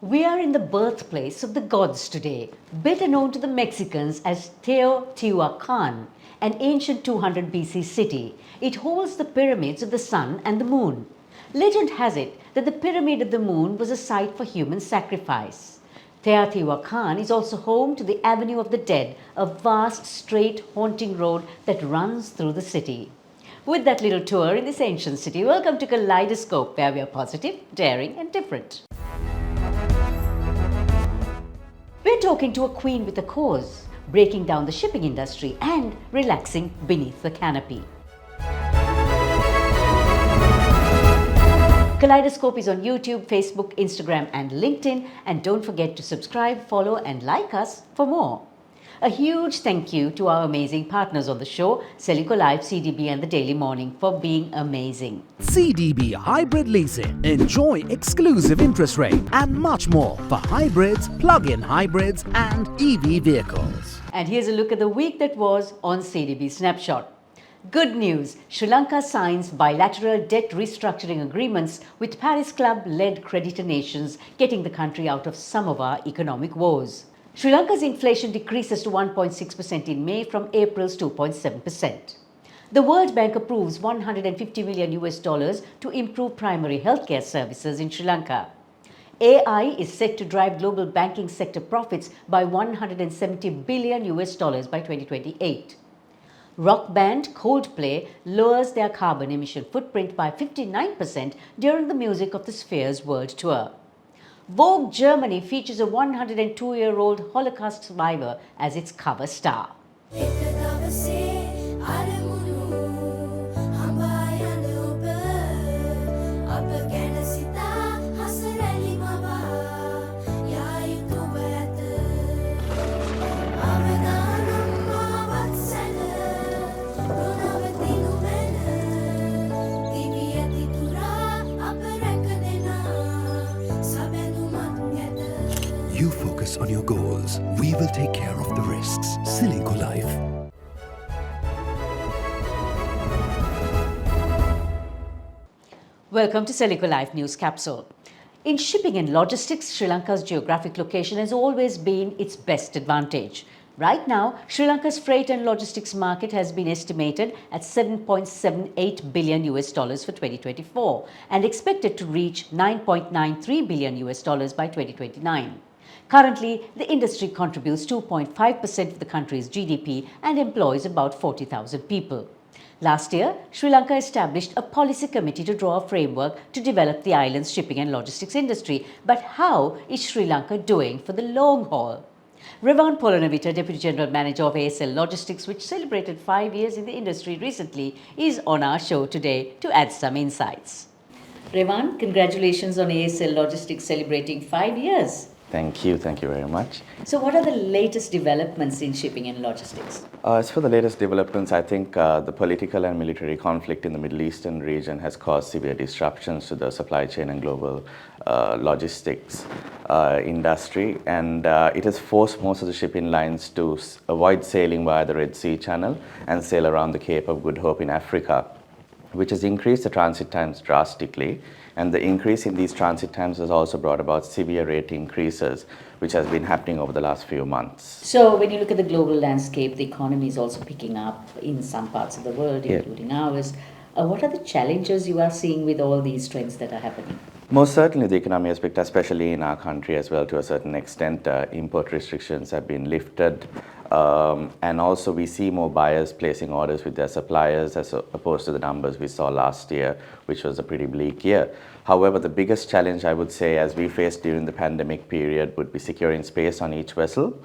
We are in the birthplace of the gods today, better known to the Mexicans as Teotihuacan, an ancient 200 BC city. It holds the pyramids of the sun and the moon. Legend has it that the Pyramid of the Moon was a site for human sacrifice. Teotihuacan is also home to the Avenue of the Dead, a vast, straight, haunting road that runs through the city. With that little tour in this ancient city, welcome to Kaleidoscope, where we are positive, daring and different. We're talking to a queen with a cause, breaking down the shipping industry and relaxing beneath the canopy. Kaleidoscope is on YouTube, Facebook, Instagram and LinkedIn, and don't forget to subscribe, follow and like us for more. A huge thank you to our amazing partners on the show, Selico Life, CDB and The Daily Morning, for being amazing. CDB Hybrid Leasing. Enjoy exclusive interest rate and much more for hybrids, plug-in hybrids and EV vehicles. And here's a look at the week that was on CDB Snapshot. Good news, Sri Lanka signs bilateral debt restructuring agreements with Paris Club-led creditor nations, getting the country out of some of our economic woes. Sri Lanka's inflation decreases to 1.6% in May from April's 2.7%. The World Bank approves $150 million to improve primary healthcare services in Sri Lanka. AI is set to drive global banking sector profits by $170 billion by 2028. Rock band Coldplay lowers their carbon emission footprint by 59% during the Music of the Spheres World Tour. Vogue Germany features a 102-year-old Holocaust survivor as its cover star. You focus on your goals. We will take care of the risks. Srilanka Life. Welcome to Selico Life News Capsule. In shipping and logistics, Sri Lanka's geographic location has always been its best advantage. Right now, Sri Lanka's freight and logistics market has been estimated at $7.78 billion for 2024 and expected to reach $9.93 billion by 2029. Currently, the industry contributes 2.5% of the country's GDP and employs about 40,000 people. Last year, Sri Lanka established a policy committee to draw a framework to develop the island's shipping and logistics industry. But how is Sri Lanka doing for the long haul? Revan Polonavita, Deputy General Manager of ASL Logistics, which celebrated 5 years in the industry recently, is on our show today to add some insights. Revan, congratulations on ASL Logistics celebrating 5 years. Thank you very much. So what are the latest developments in shipping and logistics? As for the latest developments, I think the political and military conflict in the Middle Eastern region has caused severe disruptions to the supply chain and global logistics industry, and it has forced most of the shipping lines to avoid sailing via the Red Sea Channel and sail around the Cape of Good Hope in Africa, which has increased the transit times drastically. And the increase in these transit times has also brought about severe rate increases, which has been happening over the last few months. So when you look at the global landscape, the economy is also picking up in some parts of the world, including ours. What are the challenges you are seeing with all these trends that are happening? Most certainly the economy aspect, especially in our country as well to a certain extent, import restrictions have been lifted. And also we see more buyers placing orders with their suppliers as opposed to the numbers we saw last year, which was a pretty bleak year. However, the biggest challenge I would say as we faced during the pandemic period would be securing space on each vessel.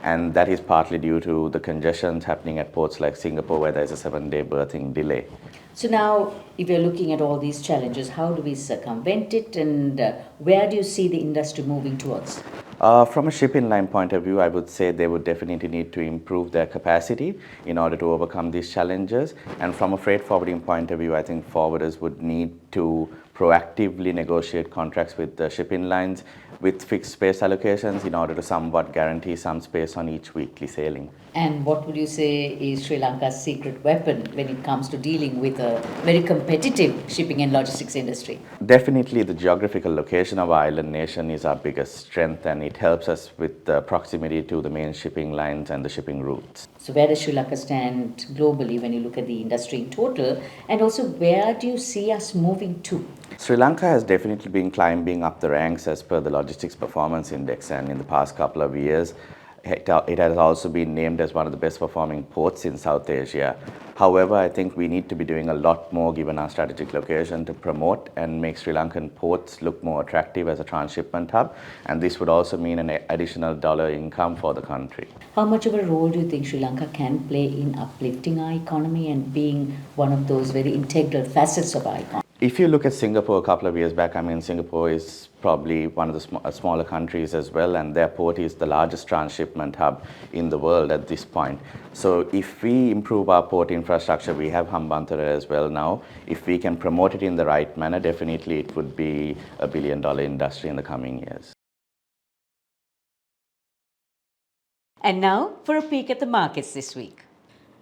And that is partly due to the congestions happening at ports like Singapore, where there is a 7-day berthing delay. So now, if you're looking at all these challenges, how do we circumvent it, and where do you see the industry moving towards? From a shipping line point of view, I would say they would definitely need to improve their capacity in order to overcome these challenges. And from a freight forwarding point of view, I think forwarders would need to proactively negotiate contracts with the shipping lines with fixed space allocations in order to somewhat guarantee some space on each weekly sailing. And what would you say is Sri Lanka's secret weapon when it comes to dealing with a very competitive shipping and logistics industry? Definitely, the geographical location of our island nation is our biggest strength, and it helps us with the proximity to the main shipping lines and the shipping routes. So where does Sri Lanka stand globally when you look at the industry in total? And also, where do you see us moving to? Sri Lanka has definitely been climbing up the ranks as per the Logistics Performance Index, and in the past couple of years, it has also been named as one of the best performing ports in South Asia. However, I think we need to be doing a lot more given our strategic location to promote and make Sri Lankan ports look more attractive as a transshipment hub, and this would also mean an additional dollar income for the country. How much of a role do you think Sri Lanka can play in uplifting our economy and being one of those very integral facets of our economy? If you look at Singapore a couple of years back, I mean, Singapore is probably one of the smaller countries as well, and their port is the largest transshipment hub in the world at this point. So if we improve our port infrastructure, we have Hambantota as well now. If we can promote it in the right manner, definitely it would be a billion-dollar industry in the coming years. And now for a peek at the markets this week.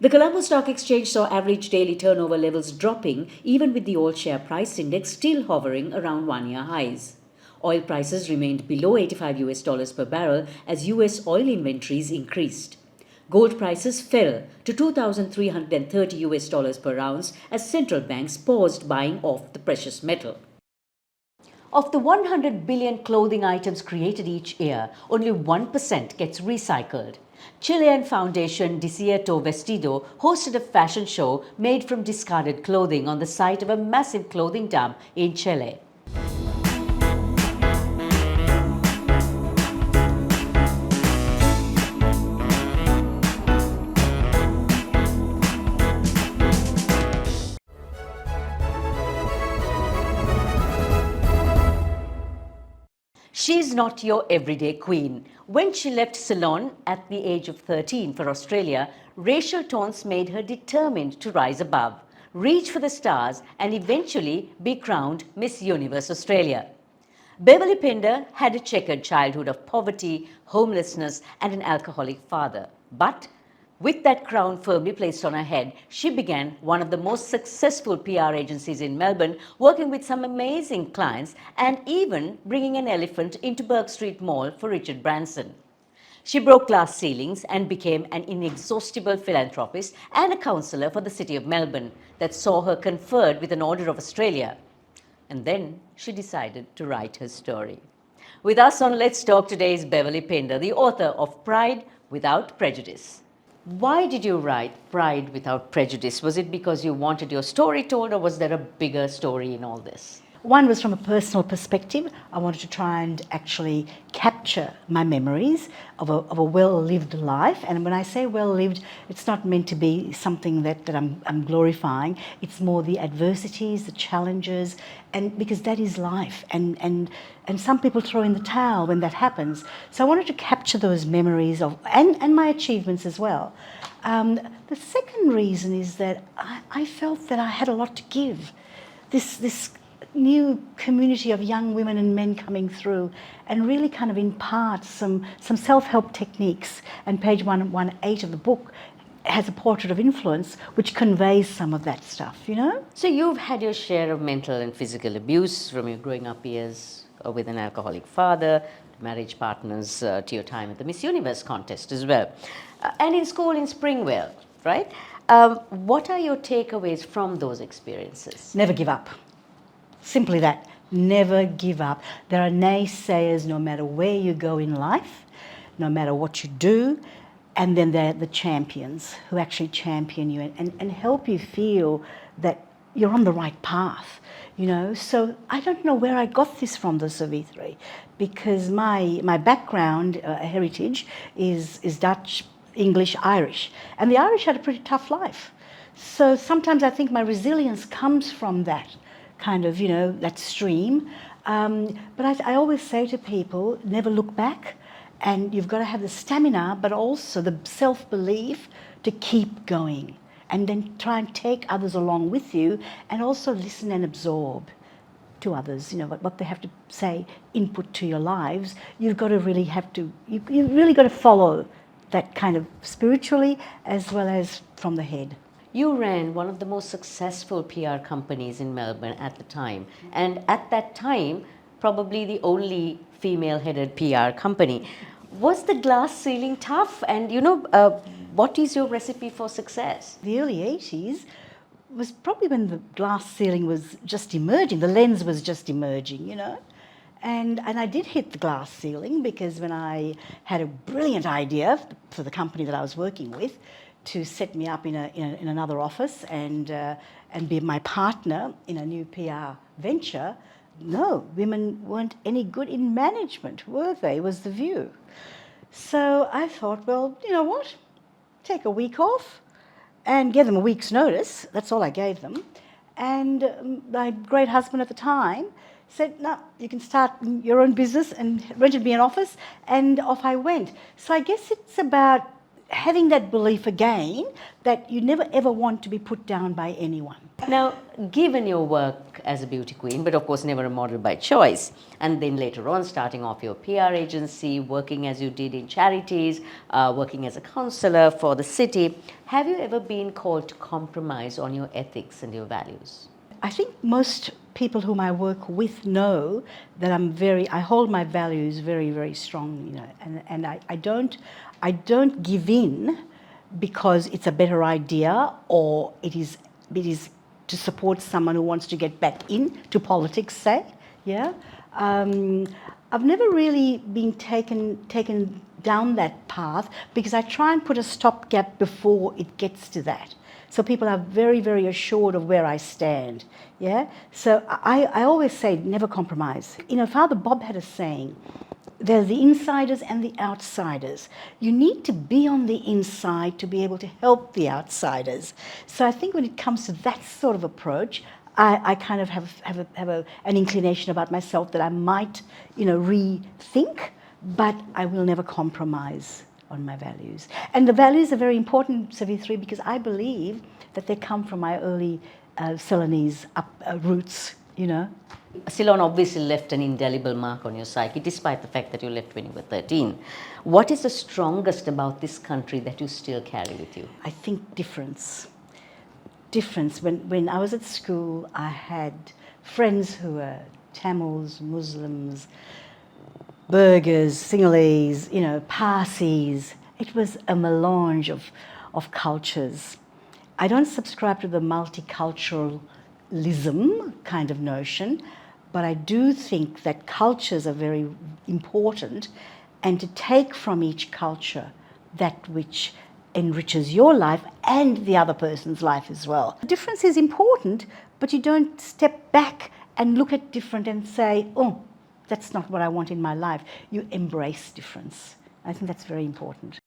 The Colombo Stock Exchange saw average daily turnover levels dropping, even with the all-share price index still hovering around one-year highs. Oil prices remained below $85 per barrel as US oil inventories increased. Gold prices fell to $2,330 per ounce as central banks paused buying off the precious metal. Of the 100 billion clothing items created each year, only 1% gets recycled. Chilean foundation Desierto Vestido hosted a fashion show made from discarded clothing on the site of a massive clothing dump in Chile. She's not your everyday queen. When she left Ceylon at the age of 13 for Australia, racial taunts made her determined to rise above, reach for the stars, and eventually be crowned Miss Universe Australia. Beverly Pinder had a checkered childhood of poverty, homelessness, and an alcoholic father. But with that crown firmly placed on her head, she began one of the most successful PR agencies in Melbourne, working with some amazing clients and even bringing an elephant into Burke Street Mall for Richard Branson. She broke glass ceilings and became an inexhaustible philanthropist and a counsellor for the City of Melbourne that saw her conferred with an Order of Australia. And then she decided to write her story. With us on Let's Talk today is Beverly Pinder, the author of Pride Without Prejudice. Why did you write Pride Without Prejudice? Was it because you wanted your story told, or was there a bigger story in all this? One was from a personal perspective. I wanted to try and actually capture my memories of a well-lived life. And when I say well-lived, it's not meant to be something that I'm glorifying. It's more the adversities, the challenges, and because that is life. And some people throw in the towel when that happens. So I wanted to capture those memories of and my achievements as well. The second reason is that I felt that I had a lot to give. This new community of young women and men coming through and really kind of impart some self-help techniques. And page 118 of the book has a portrait of influence which conveys some of that stuff, you know? So you've had your share of mental and physical abuse from your growing up years with an alcoholic father, marriage partners, to your time at the Miss Universe contest as well. And in school in Springvale, right? What are your takeaways from those experiences? Never give up. Simply that. Never give up. There are naysayers no matter where you go in life, no matter what you do, and then they're the champions who actually champion you and help you feel that you're on the right path, you know. So I don't know where I got this from, the Savithri, because my background, heritage, is Dutch, English, Irish, and the Irish had a pretty tough life. So sometimes I think my resilience comes from that kind of, you know, that stream. But I always say to people, never look back, and you've got to have the stamina, but also the self-belief to keep going, and then try and take others along with you, and also listen and absorb. to others, what they have to say, input to your lives, you've got to really you really got to follow that kind of spiritually as well as from the head. You ran one of the most successful PR companies in Melbourne at the time, and at that time, probably the only female-headed PR company. Was the glass ceiling tough? And what is your recipe for success? The early 80s was probably when the glass ceiling was just emerging, the lens was just emerging, And I did hit the glass ceiling because when I had a brilliant idea for the company that I was working with to set me up in another office and be my partner in a new PR venture, no, women weren't any good in management, were they? Was the view. So I thought, well, you know what? Take a week off and give them a week's notice. That's all I gave them. And my great husband at the time said, no, you can start your own business, and rented me an office, and off I went. So I guess it's about having that belief again that you never ever want to be put down by anyone. Now, given your work as a beauty queen, but of course never a model by choice, and then later on starting off your PR agency, working as you did in charities, working as a counsellor for the city, have you ever been called to compromise on your ethics and your values? I think most people whom I work with know that I hold my values very, very strong, and I don't give in because it's a better idea or it is to support someone who wants to get back into politics, say, yeah. I've never really been taken down that path because I try and put a stopgap before it gets to that. So people are very, very assured of where I stand, yeah? So I always say, never compromise. Father Bob had a saying, there's the insiders and the outsiders. You need to be on the inside to be able to help the outsiders. So I think when it comes to that sort of approach, I kind of have an inclination about myself that I might, rethink, but I will never compromise on my values. And the values are very important, Savithri, because I believe that they come from my early Ceylonese roots, Ceylon obviously left an indelible mark on your psyche, despite the fact that you left when you were 13. What is the strongest about this country that you still carry with you? I think difference. When I was at school, I had friends who were Tamils, Muslims, Burghers, Sinhalese, Parsis. It was a melange of cultures. I don't subscribe to the multiculturalism kind of notion, but I do think that cultures are very important, and to take from each culture that which enriches your life and the other person's life as well. The difference is important, but you don't step back and look at different and say, oh, that's not what I want in my life. You embrace difference. I think that's very important.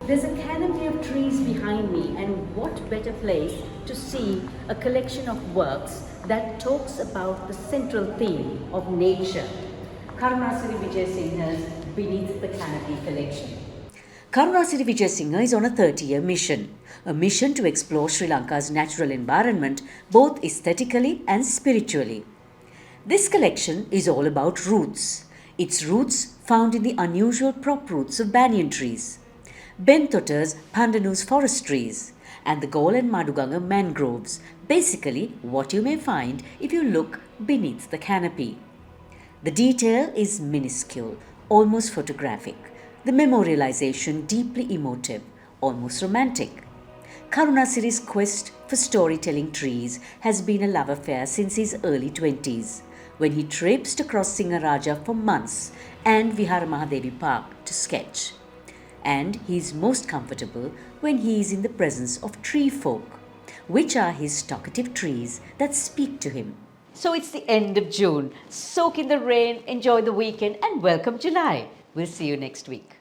There's a canopy of trees behind me, and what better place to see a collection of works that talks about the central theme of nature. Karunasiri Vijayasinghe's Beneath the Canopy collection. Karunasiri Vijayasinghe is on a 30-year mission, a mission to explore Sri Lanka's natural environment both aesthetically and spiritually. This collection is all about roots, its roots found in the unusual prop roots of banyan trees, Bentota's pandanus forest trees, and the Gaul and Maduganga mangroves, basically what you may find if you look beneath the canopy. The detail is minuscule, almost photographic, the memorialization deeply emotive, almost romantic. Karunasiri's quest for storytelling trees has been a love affair since his early 20s, when he traipsed across Singaraja for months and Viharamahadevi Park to sketch. And he is most comfortable when he is in the presence of tree folk, which are his talkative trees that speak to him. So it's the end of June. Soak in the rain, enjoy the weekend, and welcome July. We'll see you next week.